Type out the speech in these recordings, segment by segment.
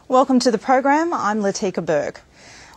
Welcome to the program. I'm Latika Berg.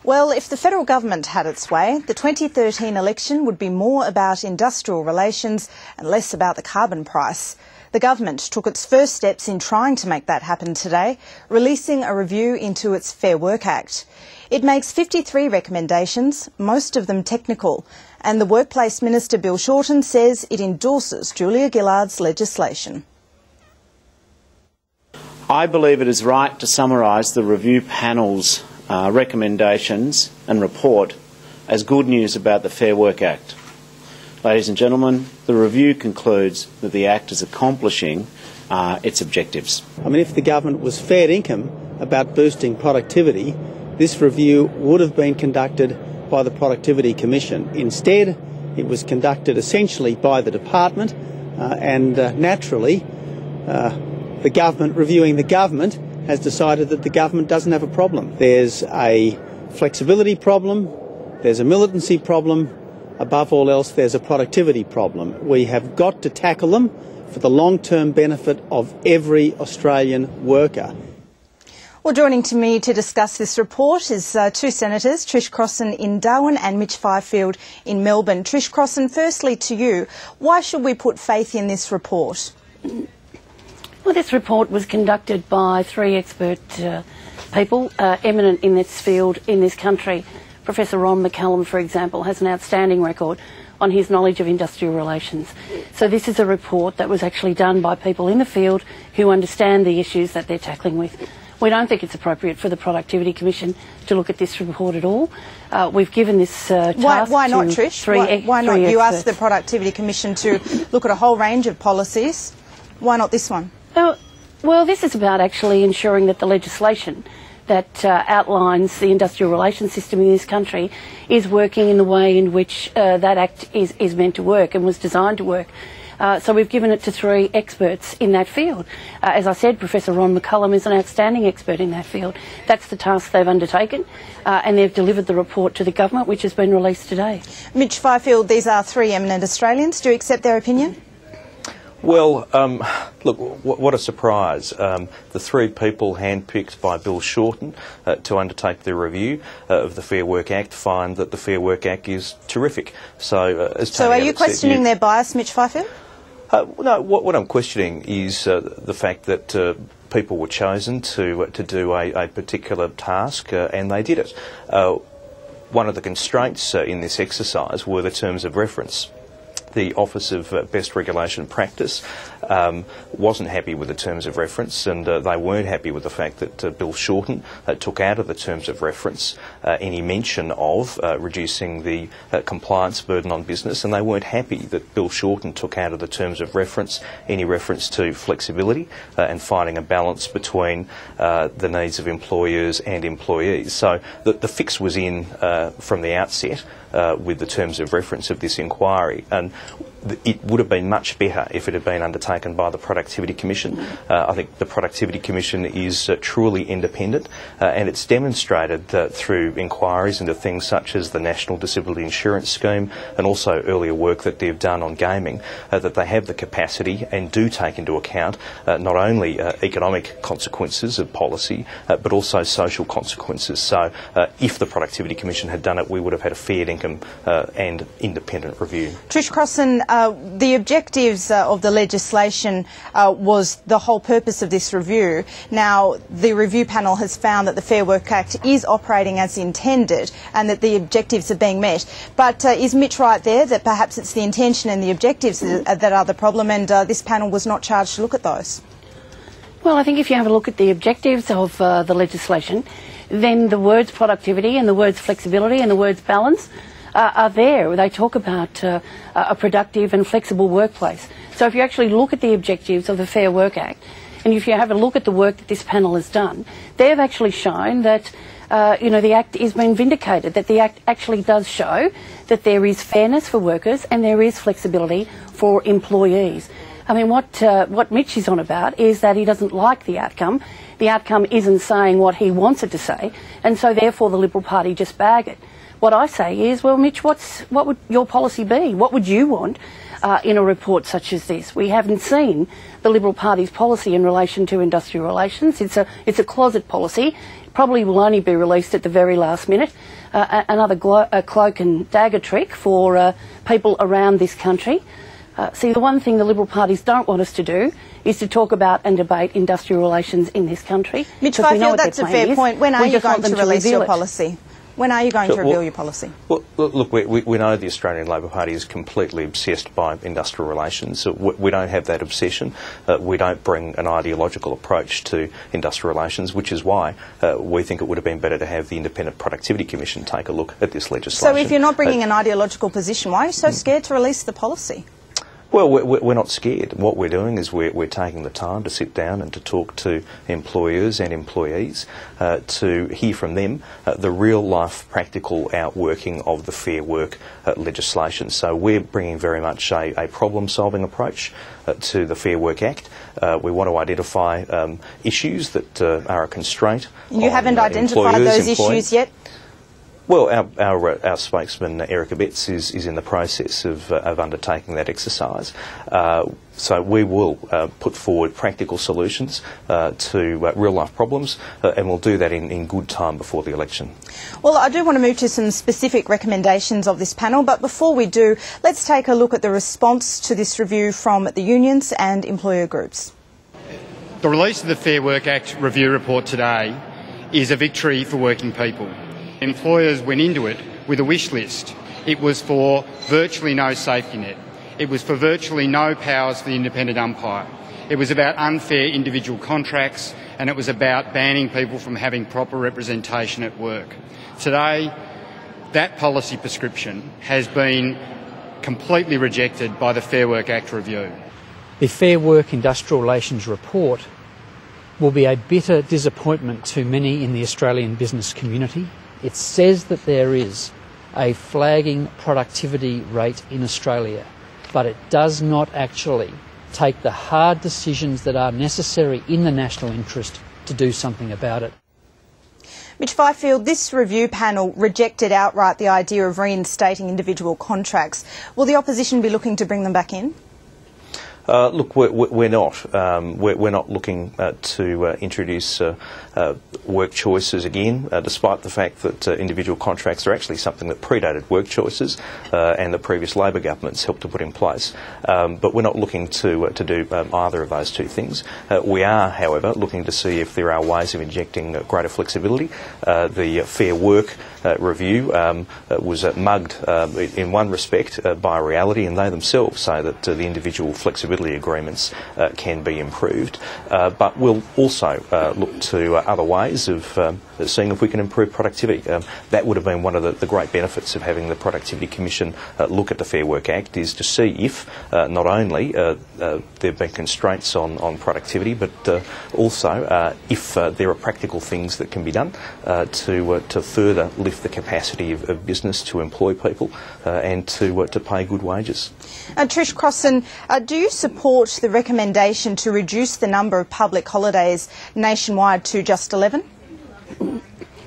Well, if the federal government had its way, the 2013 election would be more about industrial relations and less about the carbon price. The government took its first steps in trying to make that happen today, releasing a review into its Fair Work Act. It makes 53 recommendations, most of them technical, and the Workplace Minister Bill Shorten says it endorses Julia Gillard's legislation. I believe it is right to summarise the review panel's recommendations and report as good news about the Fair Work Act. Ladies and gentlemen, the review concludes that the Act is accomplishing its objectives. I mean, if the government was fair income about boosting productivity, this review would have been conducted by the Productivity Commission. Instead, it was conducted essentially by the department and naturally the government reviewing the government has decided that the government doesn't have a problem. There's a flexibility problem, there's a militancy problem, above all else there's a productivity problem. We have got to tackle them for the long-term benefit of every Australian worker. Well, joining to me to discuss this report is two senators, Trish Crossan in Darwin and Mitch Fifield in Melbourne. Trish Crossan, firstly to you, why should we put faith in this report? Well, this report was conducted by three expert people, eminent in this field in this country. Professor Ron McCallum, for example, has an outstanding record on his knowledge of industrial relations. So this is a report that was actually done by people in the field who understand the issues that they're tackling with. We don't think it's appropriate for the Productivity Commission to look at this report at all. We've given this task Why not, Trish? Why not? You asked the experts. Productivity Commission to look at a whole range of policies. Why not this one? Well, this is about actually ensuring that the legislation that outlines the industrial relations system in this country is working in the way in which that Act is meant to work and was designed to work. So we've given it to three experts in that field. As I said, Professor Ron McCallum is an outstanding expert in that field. That's the task they've undertaken, and they've delivered the report to the government, which has been released today. Mitch Fifield, these are three eminent Australians. Do you accept their opinion? Well, look, what a surprise. The three people handpicked by Bill Shorten to undertake the review of the Fair Work Act find that the Fair Work Act is terrific. So are you questioning their bias, Mitch Fifield? No, what I'm questioning is the fact that people were chosen to do a particular task and they did it. One of the constraints in this exercise were the terms of reference. The Office of Best Regulation Practice wasn't happy with the terms of reference, and they weren't happy with the fact that Bill Shorten took out of the terms of reference any mention of reducing the compliance burden on business, and they weren't happy that Bill Shorten took out of the terms of reference any reference to flexibility and finding a balance between the needs of employers and employees. So the fix was in from the outset with the terms of reference of this inquiry, and it would have been much better if it had been undertaken by the Productivity Commission. I think the Productivity Commission is truly independent and it's demonstrated through inquiries into things such as the National Disability Insurance Scheme and also earlier work that they've done on gaming, that they have the capacity and do take into account not only economic consequences of policy but also social consequences. So if the Productivity Commission had done it, we would have had a fair income and independent review. Trish Crossan, the objectives of the legislation was the whole purpose of this review. Now, the review panel has found that the Fair Work Act is operating as intended and that the objectives are being met. But is Mitch right there that perhaps it's the intention and the objectives that are the problem, and this panel was not charged to look at those? Well, I think if you have a look at the objectives of the legislation, then the words productivity and the words flexibility and the words balance are there. They talk about a productive and flexible workplace. So if you actually look at the objectives of the Fair Work Act, and if you have a look at the work that this panel has done, they've actually shown that the Act is being vindicated, that the Act actually does show that there is fairness for workers and there is flexibility for employees. I mean, what Mitch is on about is that he doesn't like the outcome. The outcome isn't saying what he wants it to say, and so therefore the Liberal Party just bag it. what I say is, well, Mitch, what would your policy be? What would you want in a report such as this? We haven't seen the Liberal Party's policy in relation to industrial relations. It's a closet policy. Probably will only be released at the very last minute. Another cloak and dagger trick for people around this country. See, the one thing the Liberal parties don't want us to do is to talk about and debate industrial relations in this country. Mitch Fifield, that's a fair point. When are you going to release your policy? When are you going to reveal your policy? Well, look, we know the Australian Labor Party is completely obsessed by industrial relations. We don't have that obsession. We don't bring an ideological approach to industrial relations, which is why we think it would have been better to have the Independent Productivity Commission take a look at this legislation. So if you're not bringing an ideological position, why are you so scared to release the policy? Well, we're not scared. What we're doing is we're taking the time to sit down and to talk to employers and employees to hear from them the real-life practical outworking of the Fair Work legislation. So we're bringing very much a problem-solving approach to the Fair Work Act. We want to identify issues that are a constraint. You haven't identified those issues yet? Well, our spokesman, Erica Betts, is in the process of undertaking that exercise. So we will put forward practical solutions to real-life problems, and we'll do that in good time before the election. Well, I do want to move to some specific recommendations of this panel, but before we do, let's take a look at the response to this review from the unions and employer groups. The release of the Fair Work Act review report today is a victory for working people. Employers went into it with a wish list. It was for virtually no safety net. It was for virtually no powers for the independent umpire. It was about unfair individual contracts, and it was about banning people from having proper representation at work. Today, that policy prescription has been completely rejected by the Fair Work Act review. The Fair Work Industrial Relations report will be a bitter disappointment to many in the Australian business community. It says that there is a flagging productivity rate in Australia, but it does not actually take the hard decisions that are necessary in the national interest to do something about it. Mitch Fifield, this review panel rejected outright the idea of reinstating individual contracts. Will the opposition be looking to bring them back in? Look, we're not. We're not looking to introduce work choices again, despite the fact that individual contracts are actually something that predated work choices and the previous Labor governments helped to put in place. But we're not looking to do either of those two things. We are, however, looking to see if there are ways of injecting greater flexibility. The Fair Work review was mugged in one respect by reality, and they themselves say that the individual flexibility agreements can be improved. But we'll also look to other ways of seeing if we can improve productivity. That would have been one of the great benefits of having the Productivity Commission look at the Fair Work Act, is to see if not only there have been constraints on productivity, but also if there are practical things that can be done to further lift the capacity of business to employ people and to pay good wages. Trish Crossan, do you support the recommendation to reduce the number of public holidays nationwide to just 11?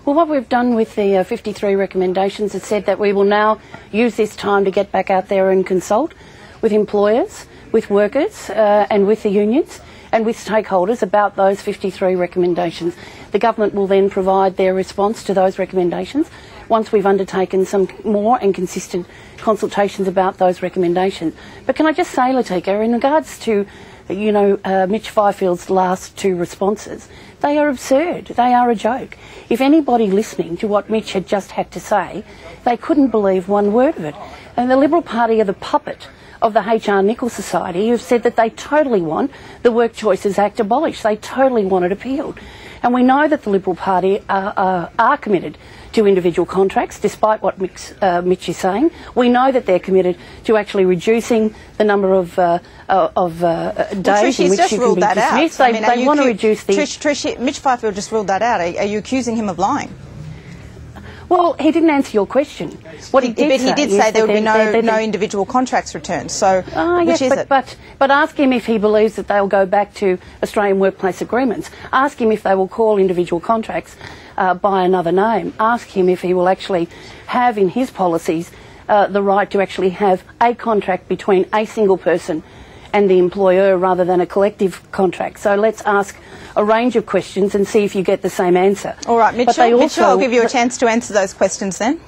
Well, what we've done with the 53 recommendations is said that we will now use this time to get back out there and consult with employers, with workers and with the unions and with stakeholders about those 53 recommendations. The government will then provide their response to those recommendations once we've undertaken some more and consistent consultations about those recommendations. But can I just say, Latika, in regards to Mitch Fifield's last two responses, they are absurd. They are a joke. If anybody listening to what Mitch had just had to say, they couldn't believe one word of it. And the Liberal Party are the puppet of the H.R. Nichols Society, who've said that they totally want the Work Choices Act abolished. They totally want it appealed. And we know that the Liberal Party are committed to individual contracts, despite what Mitch is saying. We know that they're committed to actually reducing the number of days in which you can be dismissed. They want to reduce the... Trish, Mitch Fifield just ruled that out. Are you accusing him of lying? Well, he didn't answer your question. What he did say there would be no individual contracts returned. So, which is it? But ask him if he believes that they'll go back to Australian workplace agreements. Ask him if they will call individual contracts by another name. Ask him if he will actually have in his policies the right to actually have a contract between a single person and the employer rather than a collective contract. So let's ask a range of questions and see if you get the same answer. All right, Mitchell, I'll give you a chance to answer those questions then.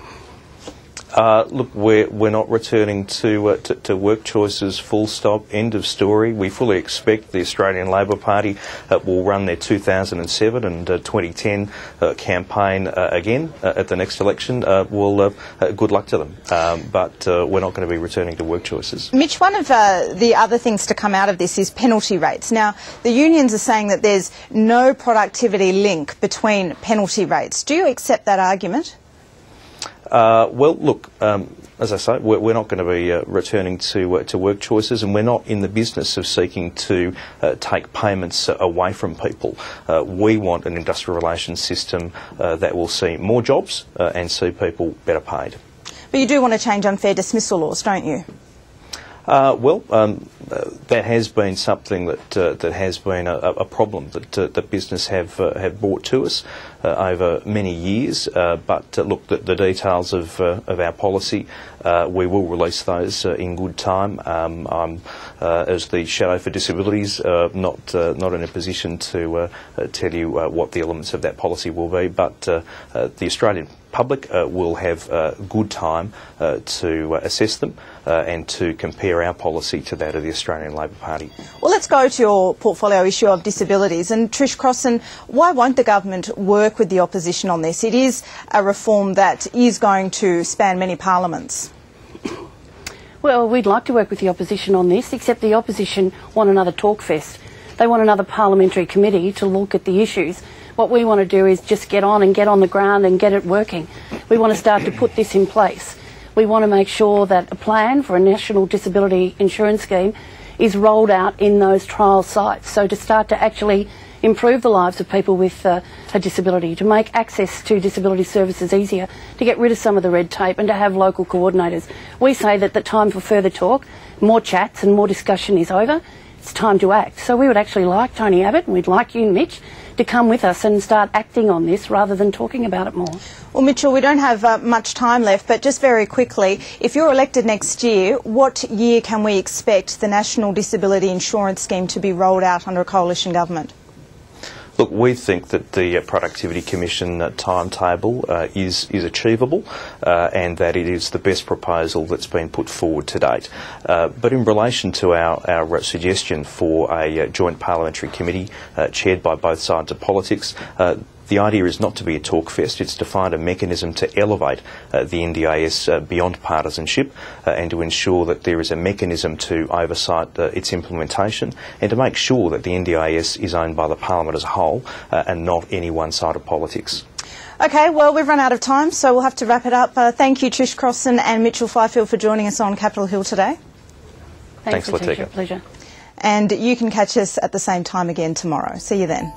Look, we're not returning to work choices, full stop, end of story. We fully expect the Australian Labor Party will run their 2007 and 2010 campaign again at the next election. Good luck to them. But we're not going to be returning to work choices. Mitch, one of the other things to come out of this is penalty rates. Now, the unions are saying that there's no productivity link between penalty rates. Do you accept that argument? Well, look, as I say, we're not going to be returning to work choices, and we're not in the business of seeking to take payments away from people. We want an industrial relations system that will see more jobs and see people better paid. But you do want to change unfair dismissal laws, don't you? That has been something that has been a problem that business have brought to us over many years. But look, the details of our policy, we will release those in good time. I'm, as the Shadow for Disabilities, not in a position to tell you what the elements of that policy will be. But the Australian public will have good time to assess them and to compare our policy to that of the Australian Labor Party. Well, let's go to your portfolio issue of disabilities. And Trish Crossan, why won't the government work with the opposition on this? It is a reform that is going to span many parliaments. Well, we'd like to work with the opposition on this, except the opposition want another talk fest. They want another parliamentary committee to look at the issues. What we want to do is just get on the ground and get it working. We want to start to put this in place. We want to make sure that a plan for a national disability insurance scheme is rolled out in those trial sites. So to start to actually improve the lives of people with a disability, to make access to disability services easier, to get rid of some of the red tape and to have local coordinators. We say that the time for further talk, more chats and more discussion is over. It's time to act. So we would actually like Tony Abbott, and we'd like you, Mitch, to come with us and start acting on this rather than talking about it more. Well, Mitchell, we don't have much time left, but just very quickly, if you're elected next year, what year can we expect the National Disability Insurance Scheme to be rolled out under a coalition government? Look, we think that the Productivity Commission timetable is achievable and that it is the best proposal that's been put forward to date. But in relation to our suggestion for a joint parliamentary committee chaired by both sides of politics, the idea is not to be a talk fest, it's to find a mechanism to elevate the NDIS beyond partisanship and to ensure that there is a mechanism to oversight its implementation and to make sure that the NDIS is owned by the Parliament as a whole and not any one side of politics. Okay, well, we've run out of time, so we'll have to wrap it up. Thank you, Trish Crossan and Mitchell Fifield, for joining us on Capitol Hill today. Thanks, Latika. Pleasure. And you can catch us at the same time again tomorrow. See you then.